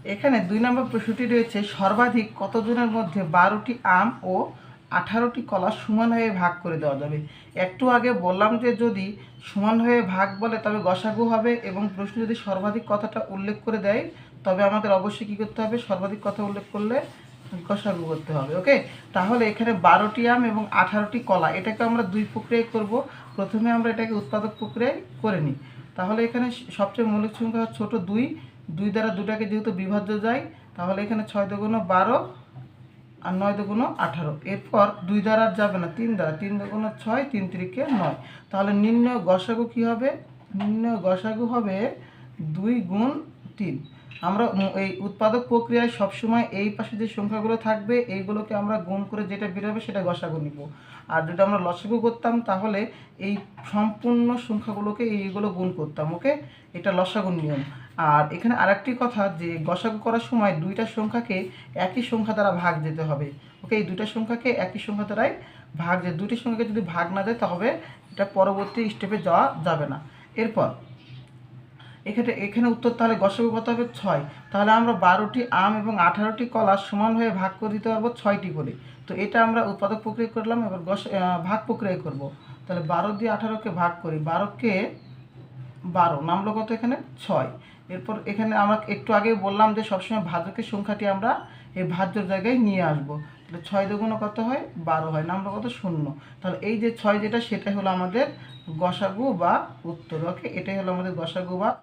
এখানে 2 নম্বর প্রশ্নটি রয়েছে, সর্বাধিক কতজনের মধ্যে 12টি আম ও 18টি কলা সমান হয়ে ভাগ করে দেওয়া যাবে। একটু আগে বললাম যে যদি সমান হয়ে ভাগ বলে তবে গসাগু হবে, এবং প্রশ্ন যদি সর্বাধিক কথাটা উল্লেখ করে দেয় তবে আমাদের অবশ্যই কী করতে হবে, সর্বাধিক কথা উল্লেখ করলে গসাগু করতে হবে। ওকে, তাহলে এখানে 12টি আম এবং 18টি কলা, এটাকে আমরা দুই প্রক্রিয়ায় করব। প্রথমে আমরা এটাকে উৎপাদক প্রক্রিয়ায় করে নিই। তাহলে এখানে সবচেয়ে মৌলিক সংখ্যা ছোট 2, 2 দ্বারা দুটাকে যেহেতু বিভাজ্য যায়, তাহলে এখানে 6 দুগুণ 12 আর 9 দুগুণ 18। এরপর 2 দ্বারা যাবে না, 3 দ্বারা, 3 দুগুণ 6, 3 তিরিকে 9। তাহলে নির্ণয় গসাগু কী হবে, নির্ণয় গসাগু হবে 2 গুণ 3। আমরা এই উৎপাদক প্রক্রিয়ায় সবসময় এই পাশে যে সংখ্যাগুলো থাকবে এইগুলোকে আমরা গুণ করে যেটা বেরোবে সেটা গসাগু নিব। আর যদি আমরা লসাগু করতাম তাহলে এই সম্পূর্ণ সংখ্যাগুলোকে এইগুলো গুণ করতাম। ওকে, এটা লসাগু নিয়ম। আর এখানে আরেকটি কথা, যে গসাগু করার সময় দুইটা সংখ্যাকে একই সংখ্যা দ্বারা ভাগ দিতে হবে। ওকে, এই দুইটা সংখ্যাকে একই সংখ্যা দ্বারাই ভাগ, যে দুটি সংখ্যাকে যদি ভাগ না দেয় তবে এটা পরবর্তী স্টেপে যাওয়া যাবে না। এরপর এখানে উত্তর, তাহলে গসাগু কত হবে 6। তাহলে আমরা 12টি আম এবং 18টি কলা সমান হয়ে ভাগ করে দিতে পারবো 6টি করে। তো এটা আমরা উৎপাদক প্রক্রিয়া করলাম, এবার ভাগ প্রক্রিয়া করব। তাহলে 12 দিয়ে 18কে ভাগ করি, 12কে 12 নামলো কত, এখানে 6। এরপর এখানে আমরা একটু আগে বললাম যে সবসময় ভাজকের সংখ্যাটি আমরা এই ভাজ্যর জায়গায় নিয়ে আসবো। তাহলে 6 দুগুণ কত হয়, 12 হয়, নামলো কত, 0। তাহলে এই যে 6 যেটা, সেটাই হলো আমাদের গসাগু বা উত্তর। ওকে, এটাই হলো আমাদের গসাগু বা